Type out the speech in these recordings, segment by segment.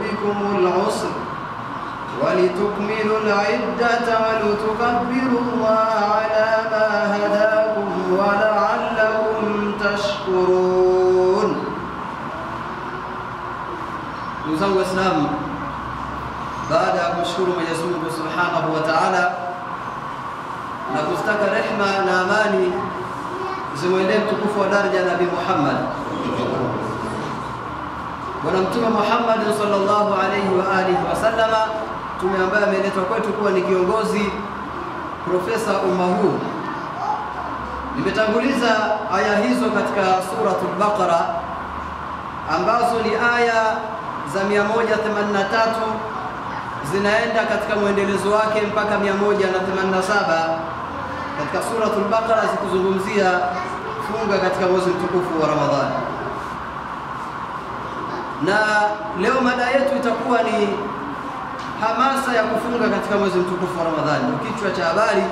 بكم العسر ولتكملوا العدة ولتكبروا الله على ما هداكم ولعلكم تشكرون. Ndugu Waislamu, baada ya kumshukuru Mwenyezi Mungu Subhanahu wa Ta'ala na kustaka rehema na amani zimwendee mtukufu wa daraja Nabii Muhammad, Bwana Mtume Muhammad sallallahu alayhi wa alihi wasallama, mtume ambaye ameletwa kwetu kuwa ni kiongozi, profesa umma huu. Nimetanguliza aya hizo katika suratul Baqara ambazo ni aya za 183 zinaenda katika muendelezo wake mpaka 187 katika suratul Baqara, zikizungumzia funga katika mwezi mtukufu wa Ramadhani. Na leo mada yetu itakuwa ni hamasa ya kufunga katika mwezi mtukufu wa Ramadhani. Kichwa cha habari,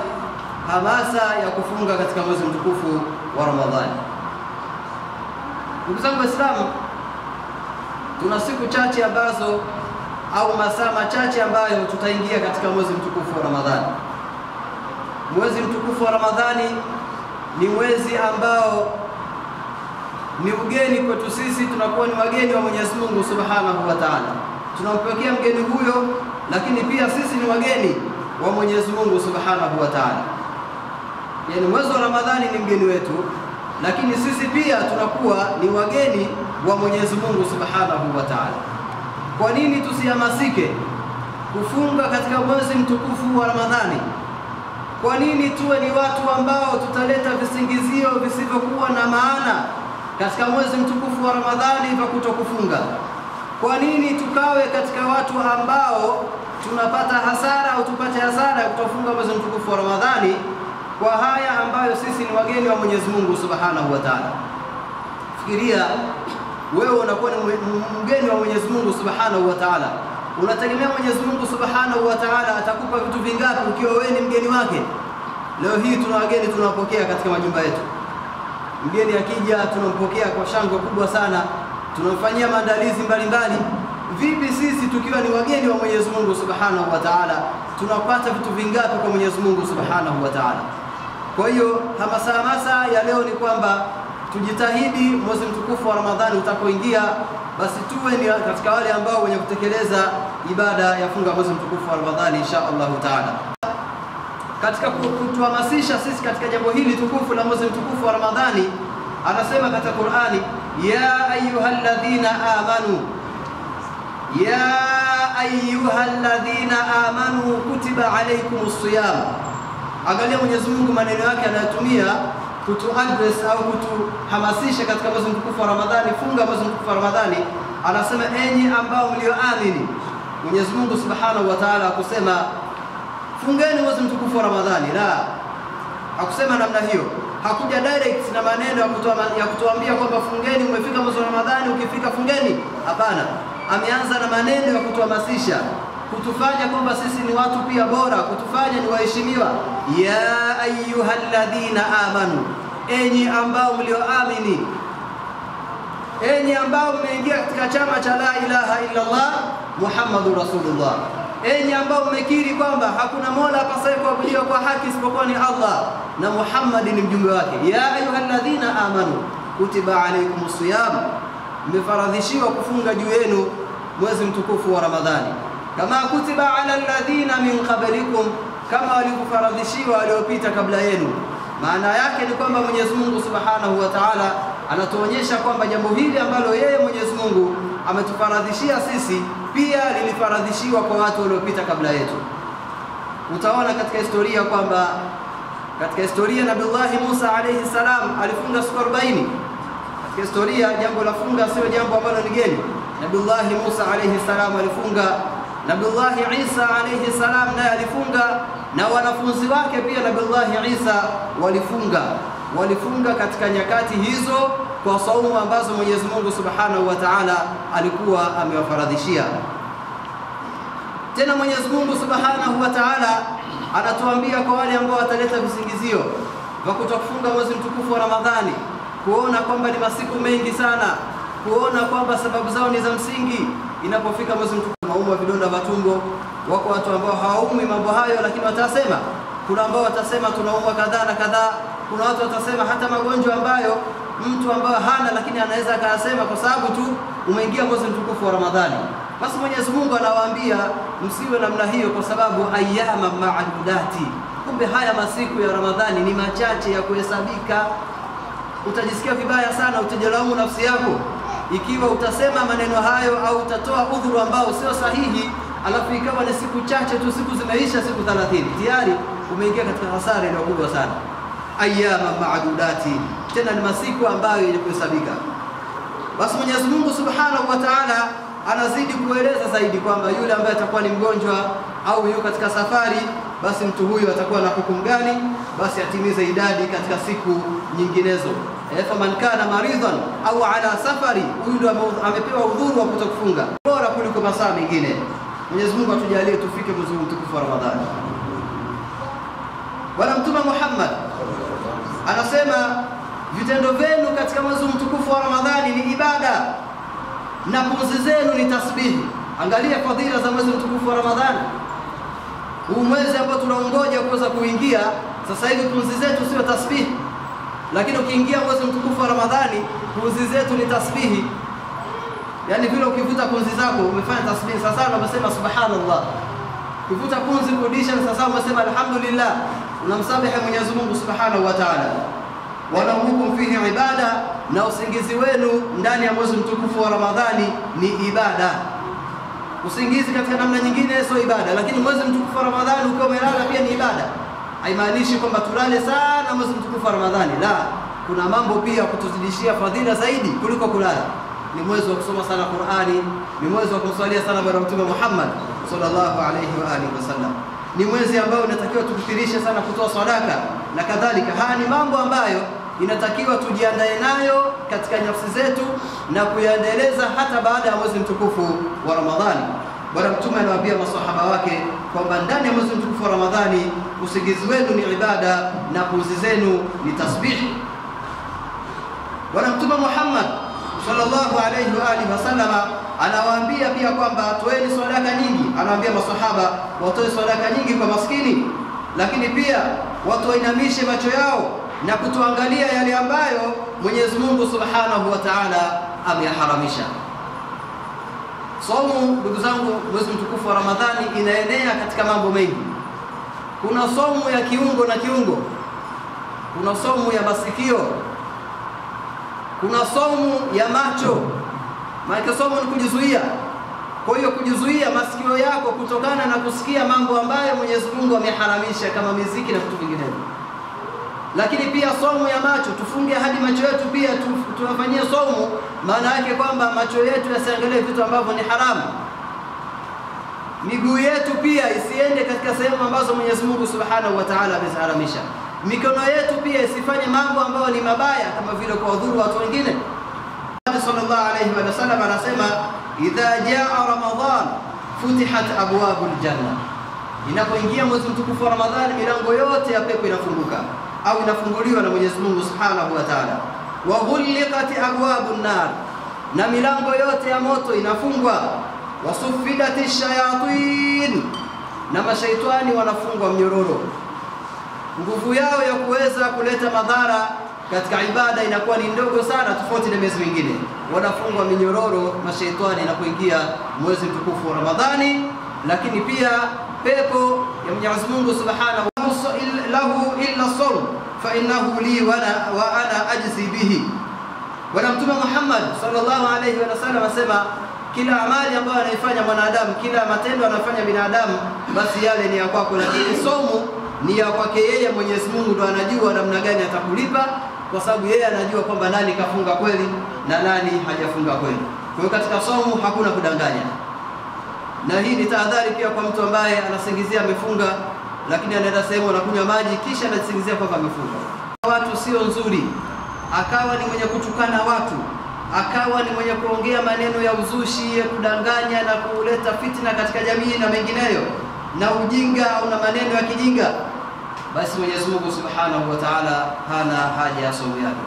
hamasa ya kufunga katika mwezi mtukufu wa Ramadhani. Ndugu zangu Waislamu, tuna siku chache ambazo au masaa machache ambayo tutaingia katika mwezi mtukufu wa Ramadhani. Mwezi mtukufu wa Ramadhani ni mwezi ambao ni ugeni kwetu sisi, tunakuwa ni wageni wa Mwenyezi Mungu Subhanahu wa Ta'ala. Tunampokea mgeni huyo, lakini pia sisi ni wageni wa Mwenyezi Mungu Subhanahu wa Ta'ala. Yaani mwezi wa Ramadhani ni mgeni wetu, lakini sisi pia tunakuwa ni wageni wa Mwenyezi Mungu Subhanahu wa Ta'ala. Kwa nini tusihamasike kufunga katika mwezi mtukufu wa Ramadhani? Kwa nini tuwe ni watu ambao tutaleta visingizio visivyokuwa na maana katika mwezi mtukufu wa Ramadhani vya kutokufunga? Kwa nini tukawe katika watu ambao tunapata hasara au tupate hasara ya kutofunga mwezi mtukufu wa Ramadhani kwa haya ambayo sisi ni wageni wa Mwenyezi Mungu Subhanahu wa Ta'ala? Fikiria wewe unakuwa ni mgeni wa Mwenyezi Mungu Subhanahu wa Ta'ala. Unategemea Mwenyezi Mungu Subhanahu wa Ta'ala atakupa vitu vingapi ukiwa wewe ni mgeni wake? Leo hii tuna wageni tunawapokea katika majumba yetu. Mgeni akija tunampokea kwa shangwe kubwa sana, tunamfanyia maandalizi mbalimbali. Vipi sisi tukiwa ni wageni wa Mwenyezi Mungu Subhanahu wa Ta'ala tunapata vitu vingapi kwa Mwenyezi Mungu Subhanahu wa Ta'ala? Kwa hiyo hamasa ya leo ni kwamba tujitahidi mwezi mtukufu wa Ramadhani utakoingia, basi tuwe ni katika wale ambao wenye kutekeleza ibada ya funga mwezi mtukufu wa Ramadhani insha Allah Ta'ala. Katika kutuhamasisha sisi katika jambo hili tukufu la mwezi mtukufu wa Ramadhani, anasema katika Qur'ani, ya ayyuhalladhina amanu, ya ayyuhalladhina amanu kutiba alaykumus siyam. Angalia Mwenyezi Mungu maneno yake anayotumia kutu-address au kutuhamasisha katika mwezi mtukufu wa Ramadhani, funga mwezi mtukufu wa Ramadhani. Anasema enyi ambao mlioamini. Mwenyezi Mungu Subhanahu wa Ta'ala akusema fungeni mwezi mtukufu wa Ramadhani. La, hakusema namna hiyo. Hakuja direct na maneno ya kutuambia kwamba fungeni, umefika mwezi wa Ramadhani, ukifika fungeni. Hapana, ameanza na maneno ya kutuhamasisha, kutufanya kwamba sisi ni watu pia bora, kutufanya ni waheshimiwa. Ya ayyuhalladhina amanu, enyi ambao mlioamini, enyi ambao mmeingia katika chama cha la ilaha illa Allah Muhammadur Rasulullah, enyi ambao mmekiri kwamba hakuna mola apasaye kuabudiwa kwa haki isipokuwa ni Allah na Muhammad ni mjumbe wake. Ya ayyuhalladhina amanu kutiba alaykumus siyam, mmefaradhishiwa kufunga juu yenu mwezi mtukufu wa Ramadhani, kama kutiba ala alladhina min qablikum, kama walivyofaradhishiwa waliopita kabla yenu. Maana yake ni kwamba Mwenyezi Mungu Subhanahu wa Ta'ala anatuonyesha kwamba jambo hili ambalo yeye Mwenyezi Mungu ametufaradhishia sisi pia lilifaradhishiwa kwa watu waliopita kabla yetu. Utaona katika historia kwamba katika historia Nabii Musa alayhi salam alifunga siku 40. Katika historia jambo la funga sio jambo ambalo ni geni. Nabii Musa alayhi salam alifunga, Nabii Isa alayhi salam naye alifunga, na wanafunzi wake pia Nabii Isa walifunga katika nyakati hizo kwa saumu ambazo Mwenyezi Mungu Subhanahu wa Ta'ala alikuwa amewafaradhishia. Tena Mwenyezi Mungu Subhanahu wa Ta'ala anatuambia kwa wale ambao wataleta visingizio vya kutofunga mwezi mtukufu wa Ramadhani, kuona kwamba ni masiku mengi sana, kuona kwamba sababu zao ni za msingi, inapofika mwezi mtukufu maumwa vidonda vya tumbo. Wako watu ambao hawaumwi mambo hayo, lakini watasema. Kuna ambao watasema tunaumwa kadhaa na kadhaa. Kuna watu watasema hata magonjwa ambayo mtu ambaye hana lakini anaweza akasema kwa sababu tu umeingia mwezi mtukufu wa Ramadhani. Basi Mwenyezi Mungu anawaambia msiwe namna hiyo, kwa sababu ayyama ma'dudati. Kumbe haya masiku ya Ramadhani ni machache ya kuhesabika. Utajisikia vibaya sana, utajilaumu nafsi yako ikiwa utasema maneno hayo au utatoa udhuru ambao sio sahihi, alafu ikawa ni siku chache tu, siku zimeisha, siku 30 tayari umeingia katika hasara ile kubwa sana. Ayyama ma'dudati, tena ni masiku ambayo yenye kuhesabika. Basi Mwenyezi Mungu Subhanahu wa Ta'ala anazidi kueleza zaidi kwamba yule ambaye atakuwa ni mgonjwa au yuko katika safari, basi mtu huyu atakuwa na hukumu gani? Basi atimize idadi katika siku nyinginezo. Faman kana maridhan au ala safari, huyu ndio amepewa udhuru wa kutokufunga, bora kuliko masaa mengine. Mwenyezi Mungu atujalie tufike mwezi mtukufu wa Ramadhani. Bwana Mtume Muhammad anasema vitendo vyenu katika mwezi mtukufu wa Ramadhani ni ibada na pumzi zenu ni tasbihi. Angalia fadhila za mwezi mtukufu wa Ramadhani. Huu mwezi ambao tunaongoja kuweza kuingia sasa hivi, pumzi zetu sio tasbihi, lakini ukiingia mwezi mtukufu wa Ramadhani pumzi zetu ni tasbihi. Yani vile ukivuta pumzi zako umefanya tasbihi. Sasa unasema subhanallah, ukivuta pumzi kurudisha sasa unasema alhamdulillah, unamsabihi Mwenyezi Mungu Subhanahu wa Ta'ala. Wala hukum fihi ibada, na usingizi wenu ndani ya mwezi mtukufu wa Ramadhani ni ibada. Usingizi katika namna nyingine sio ibada, lakini mwezi mtukufu wa Ramadhani ukiwa umelala pia ni ibada. Haimaanishi kwamba tulale sana mwezi mtukufu wa Ramadhani, la, kuna mambo pia kutuzidishia fadhila zaidi kuliko kulala. Ni mwezi wa kusoma sana Qur'ani, ni mwezi wa kumswalia sana Bwana Mtume Muhammad sallallahu alayhi wa alihi wasallam. Ni mwezi ambao unatakiwa tukithirishe sana kutoa sadaka na kadhalika. Haya ni mambo ambayo inatakiwa tujiandae nayo katika nafsi zetu na kuyaendeleza hata baada ya mwezi mtukufu wa Ramadhani. Bwana Mtume anawaambia maswahaba wake kwamba ndani ya mwezi mtukufu wa Ramadhani usingizi wenu ni ibada na pumzi zenu ni tasbihi. Bwana Mtume Muhammad sallallahu alayhi wa alihi wasallam anawaambia pia kwamba toeni sadaka nyingi. Anawaambia maswahaba watoe sadaka nyingi kwa maskini, lakini pia watu wainamishe macho yao na kutuangalia yale ambayo Mwenyezi Mungu Subhanahu wa Ta'ala ameyaharamisha. Saumu, ndugu zangu, mwezi mtukufu wa Ramadhani inaenea katika mambo mengi. Kuna saumu ya kiungo na kiungo, kuna saumu ya masikio, kuna saumu ya macho. Maana saumu ni kujizuia. Kwa hiyo kujizuia masikio yako kutokana na kusikia mambo ambayo Mwenyezi Mungu ameharamisha kama muziki na vitu vinginevyo. Lakini pia saumu ya macho, tufunge hadi macho yetu pia tunafanyia saumu, maana yake kwamba macho yetu yasiangalie vitu ambavyo ni haramu. Miguu yetu pia isiende katika sehemu ambazo Mwenyezi Mungu Subhanahu wa Ta'ala ameharamisha. Mikono yetu pia isifanye mambo ambayo ni mabaya kama vile kuwadhuru watu wengine. Mtume sallallahu alayhi wa sallam anasema idha jaa Ramadhan futihat abwabul janna. Inapoingia mwezi mtukufu wa Ramadhani milango yote ya pepo inafunguka au inafunguliwa na Mwenyezi Mungu Subhanahu wa Ta'ala. Wa ghulqat abwabun nar, na milango yote ya moto inafungwa. Wa suffidatish shayatin, na mashaitani wanafungwa mnyororo. Nguvu yao ya kuweza kuleta madhara katika ibada inakuwa ni ndogo sana, tofauti na miezi mingine. Wanafungwa minyororo mashaitani inapoingia mwezi mtukufu wa Ramadhani. Lakini pia pepo ya Mwenyezi Mungu Subhanahu lahu illa sawm fa innahu li wa ana ajzi bihi. Bwana Mtume Muhammad sallallahu alayhi wa sallam asema kila amali ambayo anaifanya mwanadamu, kila matendo anafanya binadamu, basi yale ni ya kwako, lakini somo ni ya kwake yeye. Mwenyezi Mungu ndo anajua namna gani atakulipa, kwa sababu yeye anajua kwamba nani kafunga kweli na nani hajafunga kweli. Kwa hiyo katika somo hakuna kudanganya. Na hii ni tahadhari pia kwa mtu ambaye anasingizia amefunga, lakini anaenda sehemu anakunywa maji kisha anasingizia kwamba amefunga. Watu sio nzuri, akawa ni mwenye kutukana watu, akawa ni mwenye kuongea maneno ya uzushi, ya kudanganya na kuleta fitna katika jamii na mengineyo, na ujinga au na maneno ya kijinga, basi Mwenyezi Mungu Subhanahu wa Ta'ala hana haja ya somo yake.